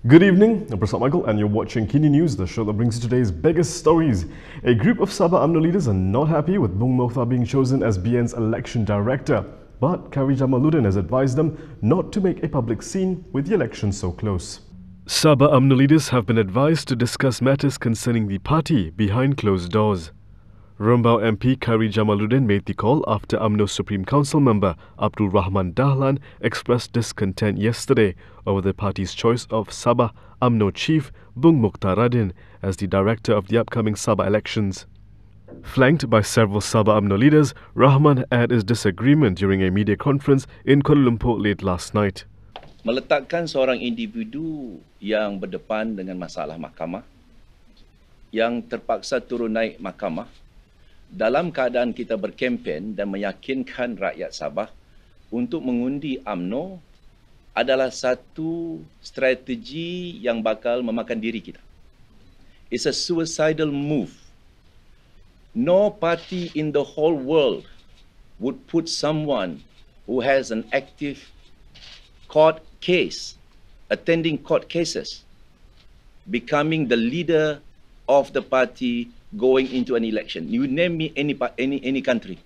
Good evening, I'm Prasad Michael and you're watching Kini News, the show that brings you today's biggest stories. A group of Sabah UMNO leaders are not happy with Bung Mokhtar being chosen as BN's election director. But Khairi Jamaluddin has advised them not to make a public scene with the election so close. Sabah UMNO leaders have been advised to discuss matters concerning the party behind closed doors. Rembau MP Khairi Jamaluddin made the call after UMNO Supreme Council member Abdul Rahman Dahlan expressed discontent yesterday over the party's choice of Sabah UMNO chief Bung Mokhtar Radin as the director of the upcoming Sabah elections. Flanked by several Sabah UMNO leaders, Rahman had his disagreement during a media conference in Kuala Lumpur late last night. Meletakkan seorang individu yang berdepan dengan masalah mahkamah, yang terpaksa turun naik mahkamah, dalam keadaan kita berkempen dan meyakinkan rakyat Sabah untuk mengundi UMNO adalah satu strategi yang bakal memakan diri kita. It's a suicidal move. No party in the whole world would put someone who has an active court case, attending court cases, becoming the leader of the party going into an election. You name me any country.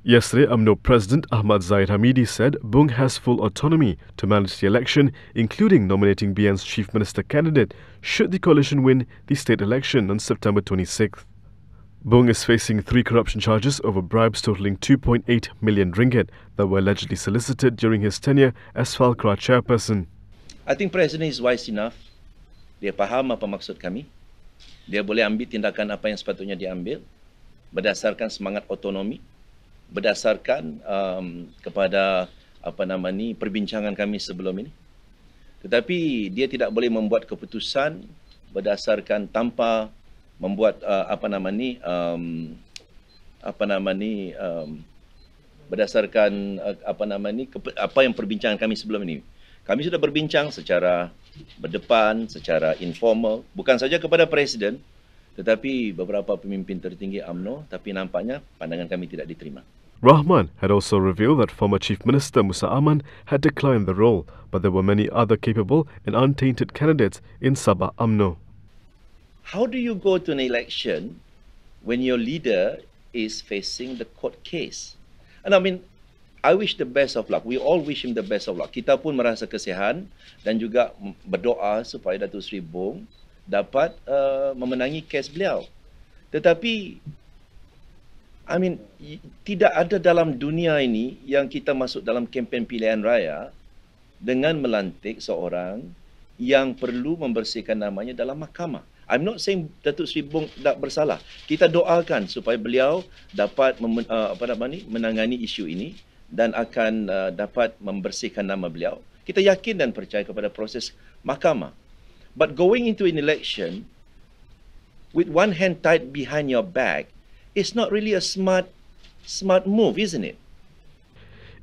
Yesterday, UMNO President Ahmad Zahid Hamidi said Bung has full autonomy to manage the election, including nominating BN's Chief Minister candidate should the coalition win the state election on September 26th. Bung is facing 3 corruption charges over bribes totaling 2.8 million ringgit that were allegedly solicited during his tenure as Falkra chairperson. I think President is wise enough. Dia faham apa maksud kami. Dia boleh ambil tindakan apa yang sepatutnya diambil berdasarkan semangat otonomi, berdasarkan kepada perbincangan kami sebelum ini. Tetapi dia tidak boleh membuat keputusan berdasarkan tanpa membuat berdasarkan apa yang perbincangan kami sebelum ini. Kami sudah berbincang secara berdepan, secara informal, bukan saja kepada Presiden, tetapi beberapa pemimpin tertinggi UMNO, tapi nampaknya pandangan kami tidak diterima. Rahman had also revealed that former Chief Minister Musa Aman had declined the role, but there were many other capable and untainted candidates in Sabah UMNO. How do you go to an election when your leader is facing the court case? And I wish the best of luck. We all wish him the best of luck. Kita pun merasa kesihan dan juga berdoa supaya Datuk Seri Bung dapat memenangi kes beliau. Tetapi, tidak ada dalam dunia ini yang kita masuk dalam kempen pilihan raya dengan melantik seorang yang perlu membersihkan namanya dalam mahkamah. I'm not saying Datuk Seri Bung tak bersalah. Kita doakan supaya beliau dapat menangani isu ini dan akan dapat membersihkan nama beliau. Kita yakin dan percaya kepada proses mahkamah. But going into an election with one hand tied behind your back is not really a smart move, isn't it?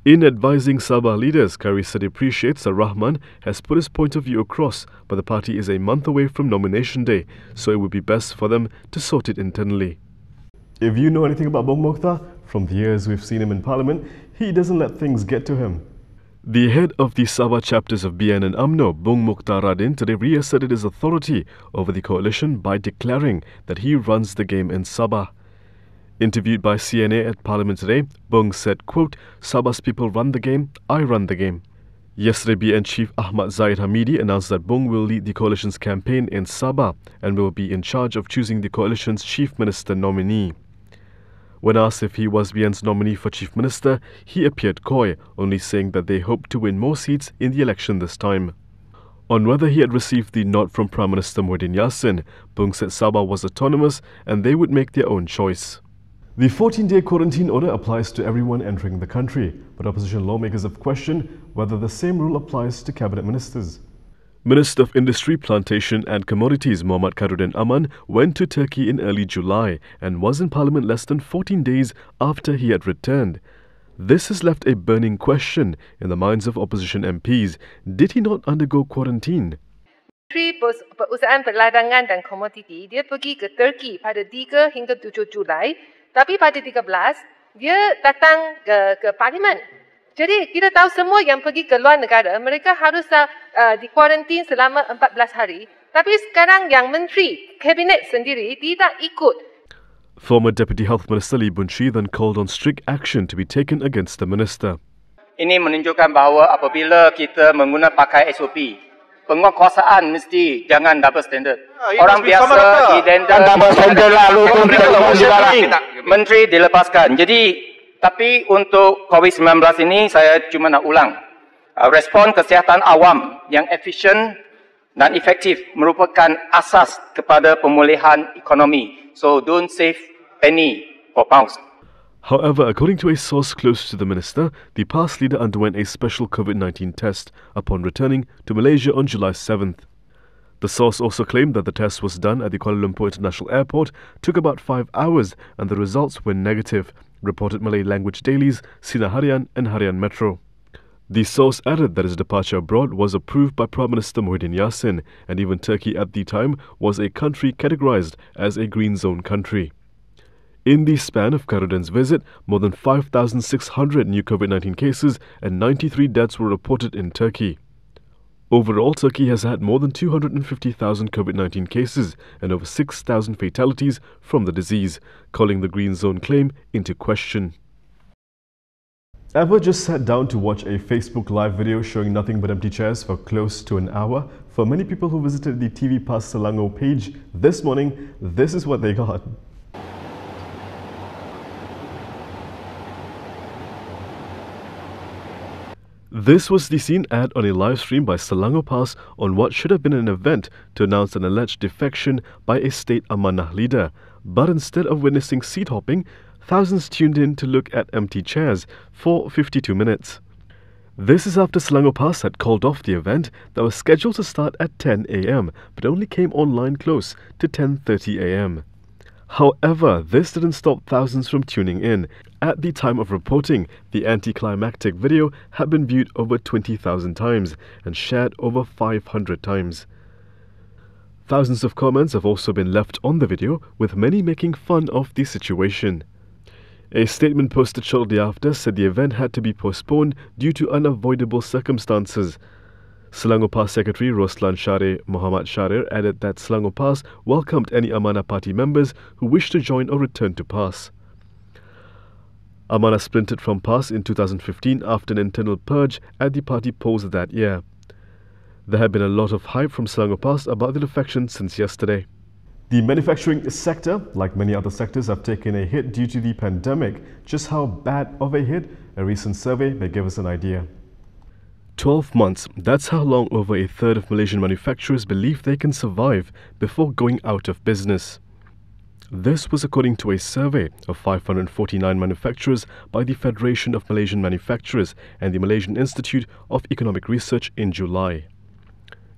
In advising Sabah leaders, Khairi said he appreciates that Rahman has put his point of view across, but the party is a month away from nomination day, so it would be best for them to sort it internally. If you know anything about Bung Mokhtar, from the years we've seen him in Parliament, he doesn't let things get to him. The head of the Sabah chapters of BN and UMNO, Bung Mokhtar Radin, today reasserted his authority over the coalition by declaring that he runs the game in Sabah. Interviewed by CNA at Parliament today, Bung said, quote, "Sabah's people run the game, I run the game." Yesterday, BN Chief Ahmad Zahid Hamidi announced that Bung will lead the coalition's campaign in Sabah and will be in charge of choosing the coalition's Chief Minister nominee. When asked if he was BN's nominee for Chief Minister, he appeared coy, only saying that they hope to win more seats in the election this time. On whether he had received the nod from Prime Minister Muhyiddin Yassin, Bung said Sabah was autonomous and they would make their own choice. The 14-day quarantine order applies to everyone entering the country, but opposition lawmakers have questioned whether the same rule applies to cabinet ministers. Minister of Industry, Plantation and Commodities Muhammad Khairuddin Aman went to Turkey in early July and was in Parliament less than 14 days after he had returned. This has left a burning question in the minds of opposition MPs. Did he not undergo quarantine? Menteri Perusahaan Perladangan dan Komoditi, dia pergi ke Turki pada 3 hingga 7 Julai, tapi pada 13 dia datang ke Parlimen. Jadi kita tahu semua yang pergi ke luar negara, mereka harus dikuarantin selama 14 hari. Tapi sekarang yang Menteri Kabinet sendiri tidak ikut. Former Deputy Health Minister Lee Boon Chye then called on strict action to be taken against the minister. Ini menunjukkan bahawa apabila kita menggunakan pakai SOP, penguasaan mesti jangan double standard. Orang biasa didenda double standard lalu Menteri dilepaskan. Jadi tapi untuk COVID-19 ini saya cuma nak ulang. Respon kesihatan awam yang efisien dan efektif merupakan asas kepada pemulihan ekonomi. So don't save penny for pounds. However, according to a source close to the minister, the PAS leader underwent a special COVID-19 test upon returning to Malaysia on July 7th. The source also claimed that the test was done at the Kuala Lumpur International Airport, took about 5 hours, and the results were negative, reported Malay language dailies Sinar Harian and Harian Metro. The source added that his departure abroad was approved by Prime Minister Muhyiddin Yassin, and even Turkey at the time was a country categorized as a green zone country. In the span of Karudin's visit, more than 5,600 new COVID-19 cases and 93 deaths were reported in Turkey. Overall, Turkey has had more than 250,000 COVID-19 cases and over 6,000 fatalities from the disease, calling the Green Zone claim into question. Ever just sat down to watch a Facebook Live video showing nothing but empty chairs for close to an hour? For many people who visited the TV PAS Selangor page this morning, this is what they got. This was the scene ad on a live stream by Selangor PAS on what should have been an event to announce an alleged defection by a state Amanah leader. But instead of witnessing seat hopping, thousands tuned in to look at empty chairs for 52 minutes. This is after Selangor PAS had called off the event that was scheduled to start at 10 a.m. but only came online close to 10:30 a.m. However, this didn't stop thousands from tuning in. At the time of reporting, the anticlimactic video had been viewed over 20,000 times and shared over 500 times. Thousands of comments have also been left on the video, with many making fun of the situation. A statement posted shortly after said the event had to be postponed due to unavoidable circumstances. Selangor PAS Secretary Roslan Sharir Muhammad Sharir added that Selangor PAS welcomed any Amanah Party members who wished to join or return to PAS. Amanah splintered from PAS in 2015 after an internal purge at the party polls that year. There had been a lot of hype from Selangor PAS about the defection since yesterday. The manufacturing sector, like many other sectors, have taken a hit due to the pandemic. Just how bad of a hit? A recent survey may give us an idea. 12 months, that's how long over a third of Malaysian manufacturers believe they can survive before going out of business. This was according to a survey of 549 manufacturers by the Federation of Malaysian Manufacturers and the Malaysian Institute of Economic Research in July.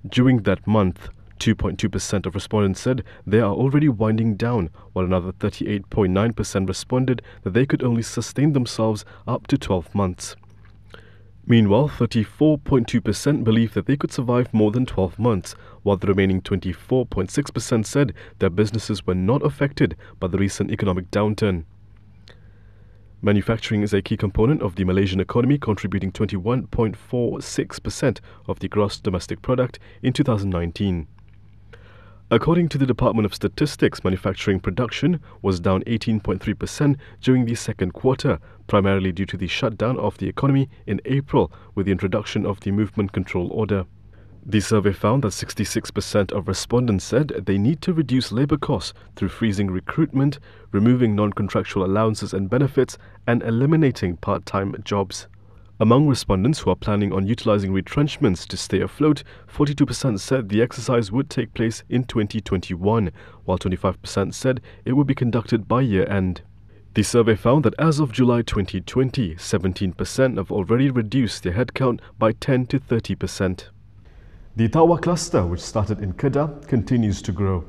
During that month, 2.2% of respondents said they are already winding down, while another 38.9% responded that they could only sustain themselves up to 12 months. Meanwhile, 34.2% believe that they could survive more than 12 months, while the remaining 24.6% said their businesses were not affected by the recent economic downturn. Manufacturing is a key component of the Malaysian economy, contributing 21.46% of the gross domestic product in 2019. According to the Department of Statistics, manufacturing production was down 18.3% during the second quarter, primarily due to the shutdown of the economy in April with the introduction of the Movement Control Order. The survey found that 66% of respondents said they need to reduce labour costs through freezing recruitment, removing non-contractual allowances and benefits, and eliminating part-time jobs. Among respondents who are planning on utilising retrenchments to stay afloat, 42% said the exercise would take place in 2021, while 25% said it would be conducted by year-end. The survey found that as of July 2020, 17% have already reduced their headcount by 10 to 30%. The Tawau cluster, which started in Kedah, continues to grow.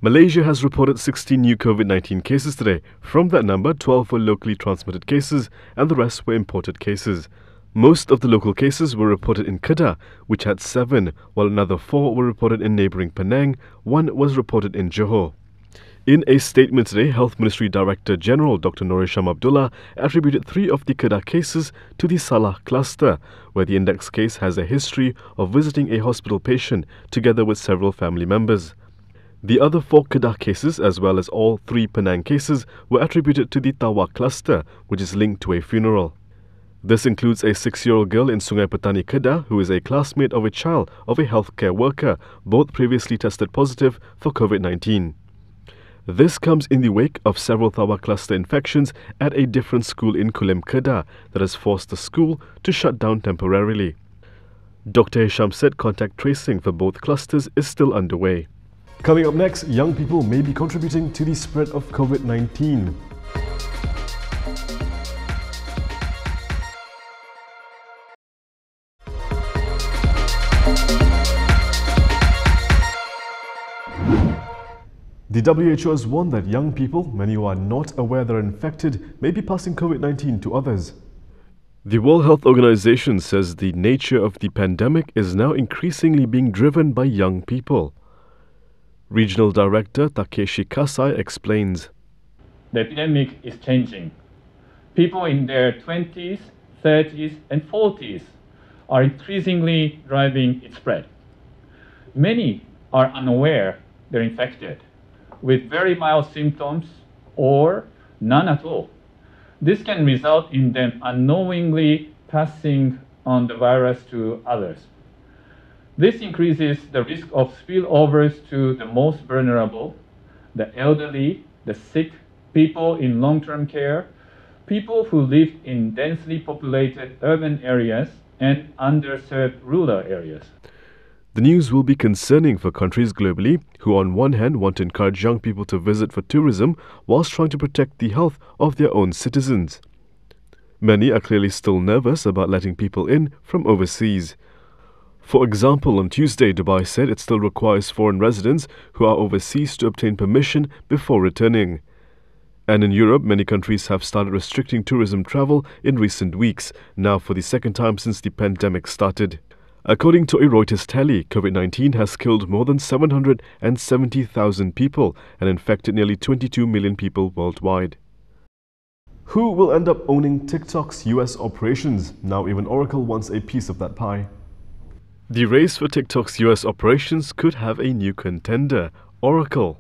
Malaysia has reported 16 new COVID-19 cases today. From that number, 12 were locally transmitted cases and the rest were imported cases. Most of the local cases were reported in Kedah, which had 7, while another 4 were reported in neighbouring Penang. 1 was reported in Johor. In a statement today, Health Ministry Director General Dr. Noor Hisham Abdullah attributed 3 of the Kedah cases to the Salah cluster, where the index case has a history of visiting a hospital patient together with several family members. The other 4 Kedah cases, as well as all 3 Penang cases, were attributed to the Tawa cluster, which is linked to a funeral. This includes a 6-year-old girl in Sungai Petani, Kedah, who is a classmate of a child of a healthcare worker, both previously tested positive for COVID-19. This comes in the wake of several Tawa cluster infections at a different school in Kulim, Kedah, that has forced the school to shut down temporarily. Dr. Hisham said contact tracing for both clusters is still underway. Coming up next, young people may be contributing to the spread of COVID-19. The WHO has warned that young people, many who are not aware they're infected, may be passing COVID-19 to others. The World Health Organization says the nature of the pandemic is now increasingly being driven by young people. Regional Director Takeshi Kasai explains. The epidemic is changing. People in their 20s, 30s, and 40s are increasingly driving its spread. Many are unaware they're infected, with very mild symptoms or none at all. This can result in them unknowingly passing on the virus to others. This increases the risk of spillovers to the most vulnerable, the elderly, the sick, people in long-term care, people who live in densely populated urban areas and underserved rural areas. The news will be concerning for countries globally who on one hand want to encourage young people to visit for tourism whilst trying to protect the health of their own citizens. Many are clearly still nervous about letting people in from overseas. For example, on Tuesday, Dubai said it still requires foreign residents who are overseas to obtain permission before returning. And in Europe, many countries have started restricting tourism travel in recent weeks, now for the second time since the pandemic started. According to a Reuters tally, COVID-19 has killed more than 770,000 people and infected nearly 22 million people worldwide. Who will end up owning TikTok's US operations? Now even Oracle wants a piece of that pie. The race for TikTok's US operations could have a new contender, Oracle.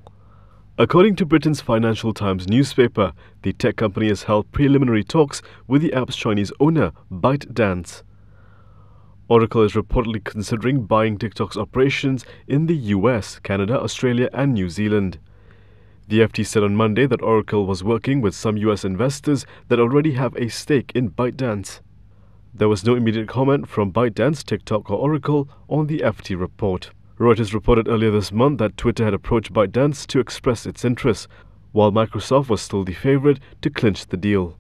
According to Britain's Financial Times newspaper, the tech company has held preliminary talks with the app's Chinese owner, ByteDance. Oracle is reportedly considering buying TikTok's operations in the US, Canada, Australia and New Zealand. The FT said on Monday that Oracle was working with some US investors that already have a stake in ByteDance. There was no immediate comment from ByteDance, TikTok or Oracle on the FT report. Reuters reported earlier this month that Twitter had approached ByteDance to express its interest, while Microsoft was still the favorite to clinch the deal.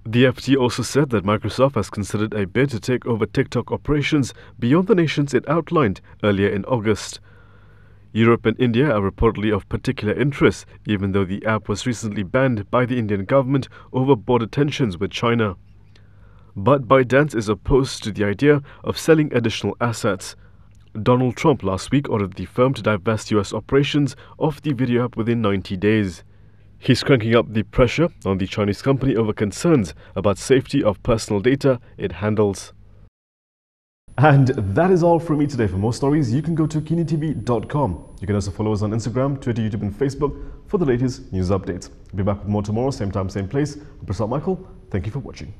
The FT also said that Microsoft has considered a bid to take over TikTok operations beyond the nations it outlined earlier in August. Europe and India are reportedly of particular interest, even though the app was recently banned by the Indian government over border tensions with China. But ByteDance is opposed to the idea of selling additional assets. Donald Trump last week ordered the firm to divest US operations of the video app within 90 days. He's cranking up the pressure on the Chinese company over concerns about safety of personal data it handles. And that is all from me today. For more stories, you can go to KiniTV.com. You can also follow us on Instagram, Twitter, YouTube and Facebook for the latest news updates. I'll be back with more tomorrow, same time, same place. I'm Prasad Michael. Thank you for watching.